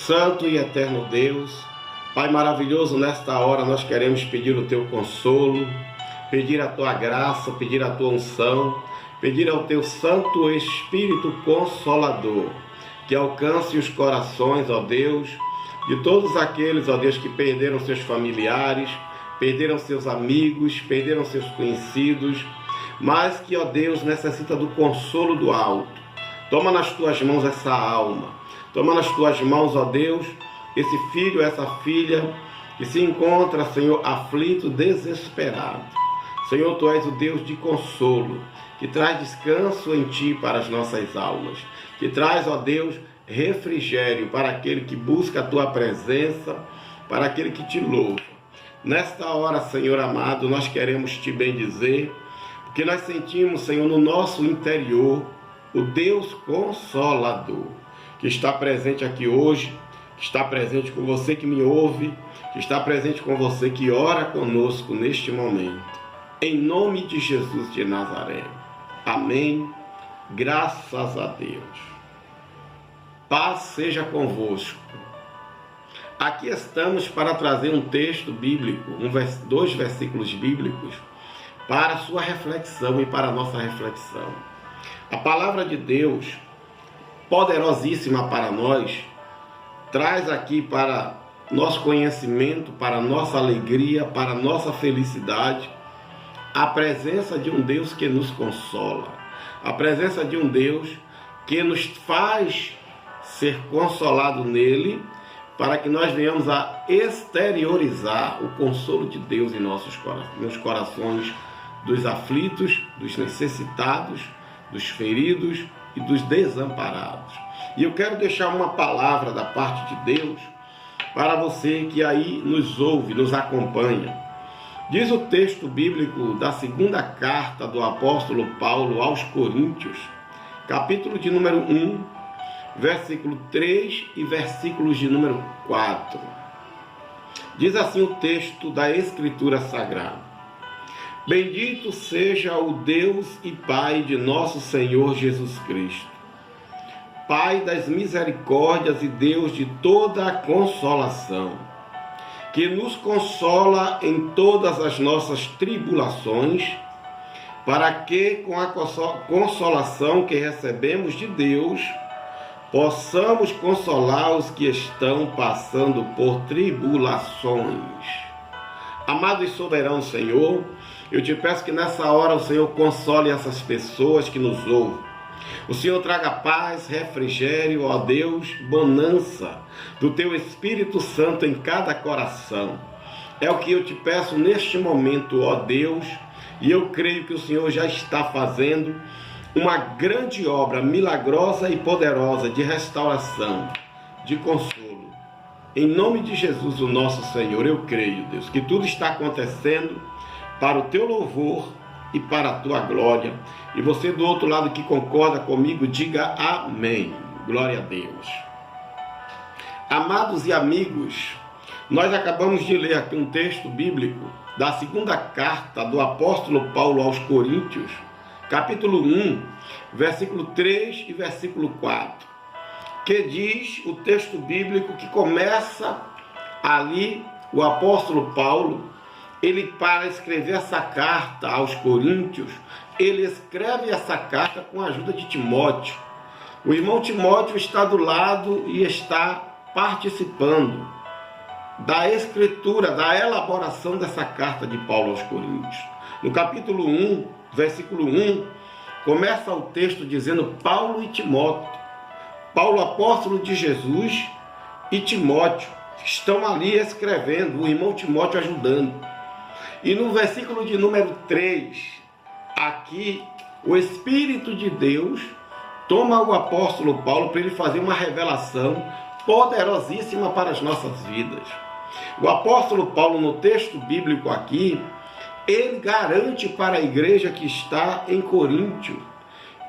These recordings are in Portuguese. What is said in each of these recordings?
Santo e eterno Deus, Pai maravilhoso, nesta hora nós queremos pedir o Teu consolo, pedir a Tua graça, pedir a Tua unção, pedir ao Teu Santo Espírito Consolador, que alcance os corações, ó Deus, de todos aqueles, ó Deus, que perderam seus familiares, perderam seus amigos, perderam seus conhecidos, mas que, ó Deus, necessita do consolo do alto. Toma nas Tuas mãos essa alma. Toma nas Tuas mãos, ó Deus, esse filho, essa filha que se encontra, Senhor, aflito, desesperado. Senhor, Tu és o Deus de consolo, que traz descanso em Ti para as nossas almas, que traz, ó Deus, refrigério para aquele que busca a Tua presença, para aquele que Te louva. Nesta hora, Senhor amado, nós queremos Te bendizer, porque nós sentimos, Senhor, no nosso interior, o Deus Consolador, que está presente aqui hoje, que está presente com você que me ouve, que está presente com você que ora conosco neste momento. Em nome de Jesus de Nazaré. Amém. Graças a Deus. Paz seja convosco. Aqui estamos para trazer um texto bíblico, dois versículos bíblicos, para a sua reflexão e para a nossa reflexão. A palavra de Deus, poderosíssima para nós, traz aqui para nosso conhecimento, para nossa alegria, para nossa felicidade, a presença de um Deus que nos consola, a presença de um Deus que nos faz ser consolado nele, para que nós venhamos a exteriorizar o consolo de Deus em nos corações dos aflitos, dos necessitados, dos feridos e dos desamparados. E eu quero deixar uma palavra da parte de Deus para você que aí nos ouve, nos acompanha. Diz o texto bíblico da segunda carta do apóstolo Paulo aos Coríntios, capítulo de número 1, versículo 3 e versículos de número 4. Diz assim o texto da Escritura Sagrada: Bendito seja o Deus e Pai de nosso Senhor Jesus Cristo, Pai das misericórdias e Deus de toda a consolação, que nos consola em todas as nossas tribulações, para que com a consolação que recebemos de Deus, possamos consolar os que estão passando por tribulações. Amado e soberano Senhor, eu te peço que nessa hora o Senhor console essas pessoas que nos ouvem. O Senhor traga paz, refrigério, ó Deus, bonança do Teu Espírito Santo em cada coração. É o que eu te peço neste momento, ó Deus, e eu creio que o Senhor já está fazendo uma grande obra milagrosa e poderosa de restauração, de consolo. Em nome de Jesus, o nosso Senhor, eu creio, Deus, que tudo está acontecendo para o Teu louvor e para a Tua glória. E você do outro lado que concorda comigo, diga amém. Glória a Deus. Amados e amigos, nós acabamos de ler aqui um texto bíblico da segunda carta do apóstolo Paulo aos Coríntios, capítulo 1, versículo 3 e versículo 4, que diz o texto bíblico que começa ali, o apóstolo Paulo, ele, para escrever essa carta aos Coríntios, ele escreve essa carta com a ajuda de Timóteo. O irmão Timóteo está do lado e está participando da escritura, da elaboração dessa carta de Paulo aos Coríntios. No capítulo 1, versículo 1, começa o texto dizendo Paulo e Timóteo. Paulo, apóstolo de Jesus, e Timóteo estão ali escrevendo, o irmão Timóteo ajudando. E no versículo de número 3, aqui, o Espírito de Deus toma o apóstolo Paulo para ele fazer uma revelação poderosíssima para as nossas vidas. O apóstolo Paulo, no texto bíblico aqui, ele garante para a igreja que está em Coríntio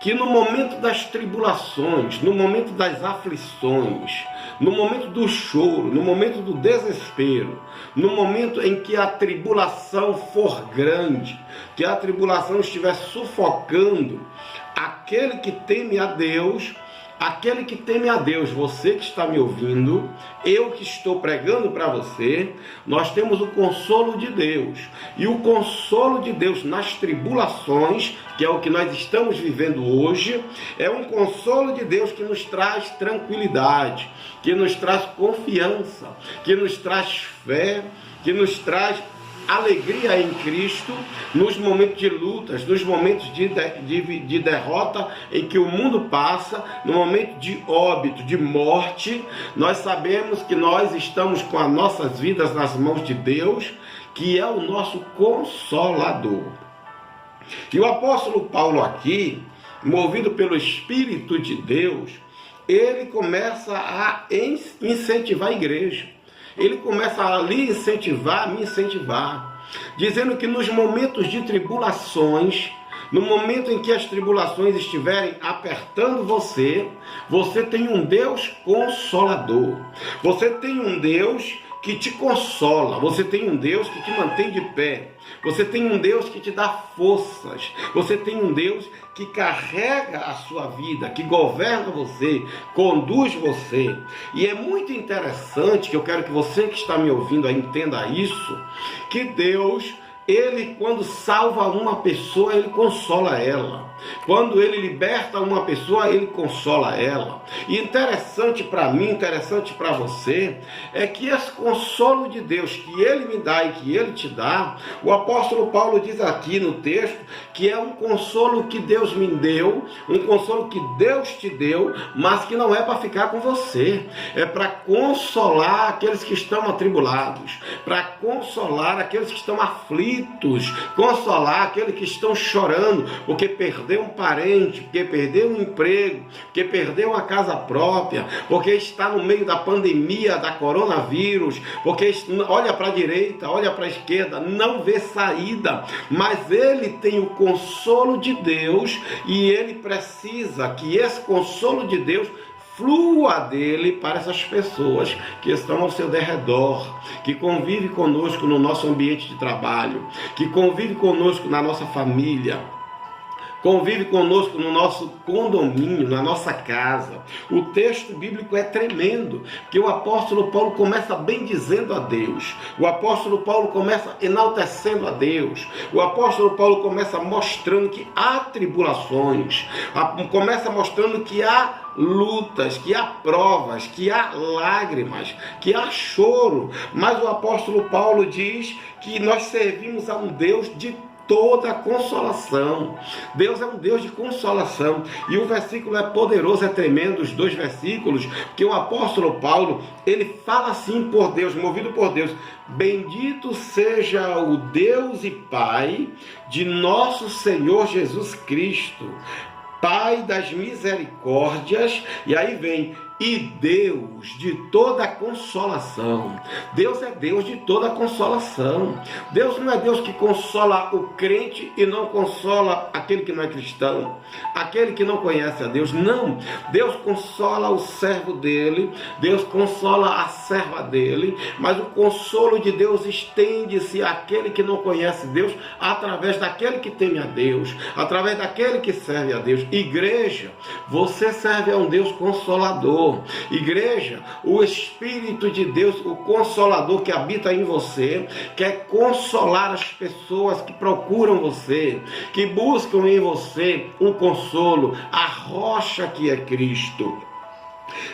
que no momento das tribulações, no momento das aflições, no momento do choro, no momento do desespero, no momento em que a tribulação for grande, que a tribulação estiver sufocando aquele que teme a Deus, aquele que teme a Deus, você que está me ouvindo, eu que estou pregando para você, nós temos o consolo de Deus. E o consolo de Deus nas tribulações, que é o que nós estamos vivendo hoje, é um consolo de Deus que nos traz tranquilidade, que nos traz confiança, que nos traz fé, que nos traz alegria em Cristo, nos momentos de lutas, nos momentos de derrota em que o mundo passa, no momento de óbito, de morte. Nós sabemos que nós estamos com as nossas vidas nas mãos de Deus, que é o nosso Consolador. E o apóstolo Paulo aqui, movido pelo Espírito de Deus, ele começa a incentivar a igreja. Ele começa a lhe incentivar, me incentivar, dizendo que nos momentos de tribulações, no momento em que as tribulações estiverem apertando você, você tem um Deus consolador. Você tem um Deus que te consola, você tem um Deus que te mantém de pé, você tem um Deus que te dá forças, você tem um Deus que carrega a sua vida, que governa você, conduz você. E é muito interessante, que eu quero que você que está me ouvindo entenda isso, que Deus, ele quando salva uma pessoa, ele consola ela. Quando ele liberta uma pessoa, ele consola ela. E interessante para mim, interessante para você, é que esse consolo de Deus que ele me dá e que ele te dá, o apóstolo Paulo diz aqui no texto, que é um consolo que Deus me deu, um consolo que Deus te deu, mas que não é para ficar com você, é para consolar aqueles que estão atribulados, para consolar aqueles que estão aflitos, consolar aqueles que estão chorando, porque perdeu um parente, porque perdeu um emprego, porque perdeu uma casa própria, porque está no meio da pandemia da coronavírus, porque olha para a direita, olha para a esquerda, não vê saída, mas ele tem o consolo de Deus e ele precisa que esse consolo de Deus flua dele para essas pessoas que estão ao seu derredor, que convivem conosco no nosso ambiente de trabalho, que convivem conosco na nossa família, convive conosco no nosso condomínio, na nossa casa. O texto bíblico é tremendo, que o apóstolo Paulo começa bem dizendo a Deus. O apóstolo Paulo começa enaltecendo a Deus. O apóstolo Paulo começa mostrando que há tribulações, começa mostrando que há lutas, que há provas, que há lágrimas, que há choro. Mas o apóstolo Paulo diz que nós servimos a um Deus de toda consolação. Deus é um Deus de consolação. E o versículo é poderoso, é tremendo, os dois versículos, porque o apóstolo Paulo, ele fala assim por Deus, movido por Deus: bendito seja o Deus e Pai de nosso Senhor Jesus Cristo, Pai das misericórdias, e aí vem, e Deus de toda consolação. Deus é Deus de toda consolação. Deus não é Deus que consola o crente e não consola aquele que não é cristão, aquele que não conhece a Deus. Não, Deus consola o servo dele, Deus consola a serva dele, mas o consolo de Deus estende-se àquele que não conhece Deus, através daquele que teme a Deus, através daquele que serve a Deus. Igreja, você serve a um Deus consolador. Igreja, o Espírito de Deus, o Consolador que habita em você, quer consolar as pessoas que procuram você, que buscam em você um consolo, a rocha que é Cristo.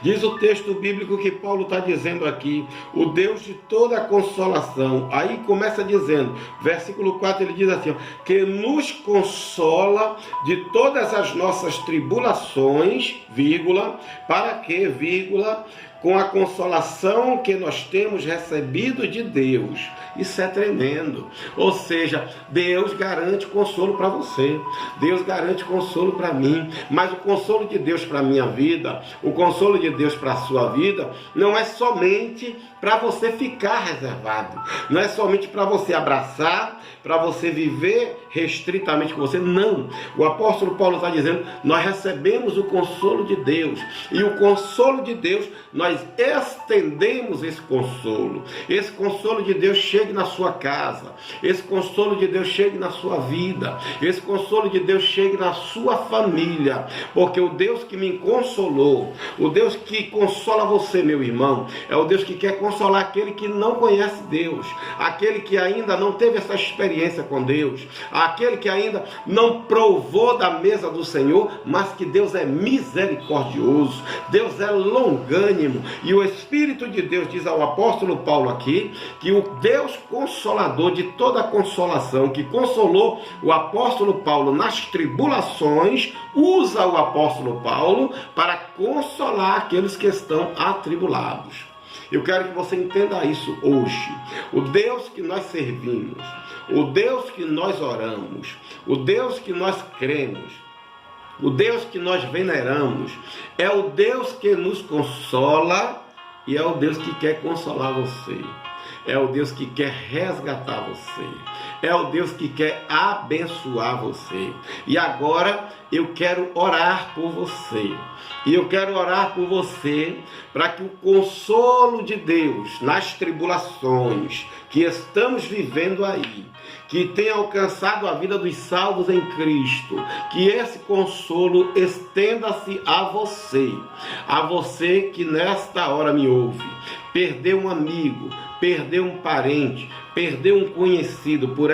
Diz o texto bíblico que Paulo está dizendo aqui, o Deus de toda consolação. Aí começa dizendo, versículo 4, ele diz assim, que nos consola de todas as nossas tribulações, vírgula, para que, vírgula, com a consolação que nós temos recebido de Deus. Isso é tremendo. Ou seja, Deus garante consolo para você. Deus garante consolo para mim. Mas o consolo de Deus para a minha vida, o consolo de Deus para a sua vida, não é somente para você ficar reservado. Não é somente para você abraçar, para você viver restritamente com você. Não. O apóstolo Paulo está dizendo, nós recebemos o consolo de Deus. E o consolo de Deus, nós nós estendemos esse consolo. Esse consolo de Deus chegue na sua casa, esse consolo de Deus chegue na sua vida, esse consolo de Deus chegue na sua família, porque o Deus que me consolou, o Deus que consola você, meu irmão, é o Deus que quer consolar aquele que não conhece Deus, aquele que ainda não teve essa experiência com Deus, aquele que ainda não provou da mesa do Senhor, mas que Deus é misericordioso, Deus é longânimo, e o Espírito de Deus diz ao apóstolo Paulo aqui, que o Deus consolador de toda a consolação, que consolou o apóstolo Paulo nas tribulações, usa o apóstolo Paulo para consolar aqueles que estão atribulados. Eu quero que você entenda isso hoje. O Deus que nós servimos, o Deus que nós oramos, o Deus que nós cremos, o Deus que nós veneramos, é o Deus que nos consola e é o Deus que quer consolar você. É o Deus que quer resgatar você. É o Deus que quer abençoar você. E agora eu quero orar por você. E eu quero orar por você para que o consolo de Deus nas tribulações que estamos vivendo aí, que tem alcançado a vida dos salvos em Cristo, que esse consolo estenda-se a você que nesta hora me ouve, perdeu um amigo, perdeu um parente, perdeu um conhecido por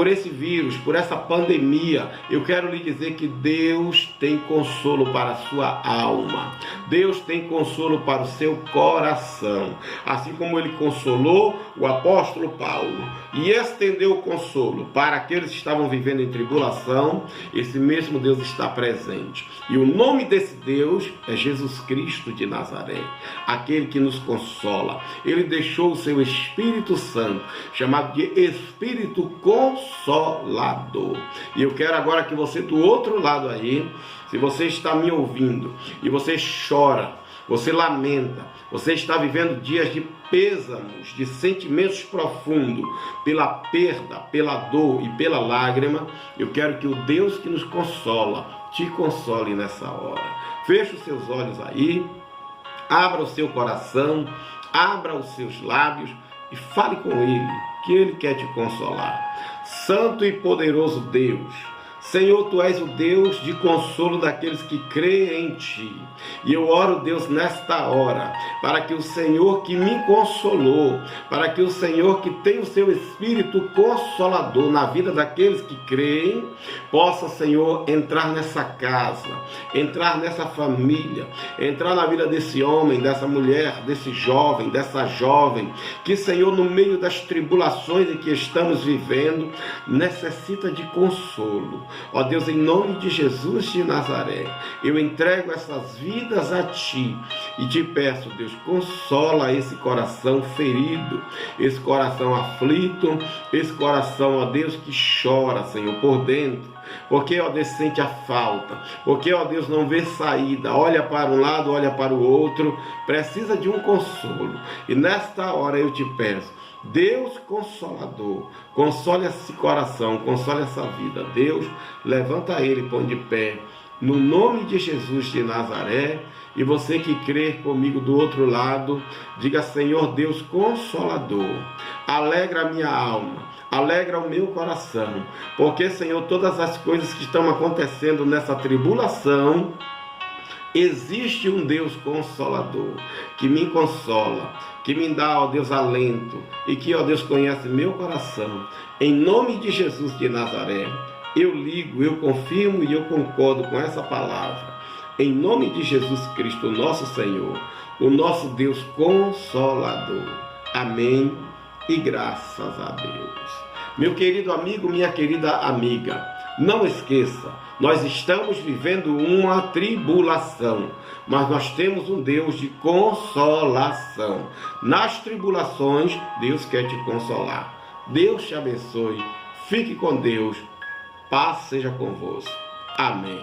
esse vírus, por essa pandemia. Eu quero lhe dizer que Deus tem consolo para a sua alma. Deus tem consolo para o seu coração. Assim como ele consolou o apóstolo Paulo e estendeu o consolo para aqueles que estavam vivendo em tribulação, esse mesmo Deus está presente. E o nome desse Deus é Jesus Cristo de Nazaré, aquele que nos consola. Ele deixou o seu Espírito Santo, chamado de Espírito Consolador. E eu quero agora que você do outro lado aí, se você está me ouvindo e você chora, você lamenta, você está vivendo dias de pêsamos, de sentimentos profundos, pela perda, pela dor e pela lágrima, eu quero que o Deus que nos consola, te console nessa hora. Feche os seus olhos aí, abra o seu coração, abra os seus lábios e fale com Ele, que Ele quer te consolar. Santo e poderoso Deus, Senhor, Tu és o Deus de consolo daqueles que creem em Ti. E eu oro, Deus, nesta hora, para que o Senhor que me consolou, para que o Senhor que tem o seu Espírito Consolador na vida daqueles que creem, possa, Senhor, entrar nessa casa, entrar nessa família, entrar na vida desse homem, dessa mulher, desse jovem, dessa jovem, que, Senhor, no meio das tribulações em que estamos vivendo, necessita de consolo. Ó Deus, em nome de Jesus de Nazaré, eu entrego essas vidas a Ti e te peço, Deus, consola esse coração ferido, esse coração aflito, esse coração, ó Deus, que chora, Senhor, por dentro. Porque, ó Deus, sente a falta, porque, ó Deus, não vê saída, olha para um lado, olha para o outro, precisa de um consolo. E nesta hora eu te peço, Deus Consolador, console esse coração, console essa vida. Deus, levanta ele, põe de pé, no nome de Jesus de Nazaré. E você que crê comigo do outro lado, diga: Senhor Deus Consolador, alegra a minha alma, alegra o meu coração, porque, Senhor, todas as coisas que estão acontecendo nessa tribulação, existe um Deus Consolador, que me consola, que me dá, ó Deus, alento, e que, ó Deus, conhece meu coração. Em nome de Jesus de Nazaré, eu ligo, eu confirmo e eu concordo com essa palavra. Em nome de Jesus Cristo, nosso Senhor, o nosso Deus Consolador. Amém e graças a Deus. Meu querido amigo, minha querida amiga, não esqueça, nós estamos vivendo uma tribulação, mas nós temos um Deus de consolação. Nas tribulações, Deus quer te consolar. Deus te abençoe. Fique com Deus. Paz seja convosco. Amém.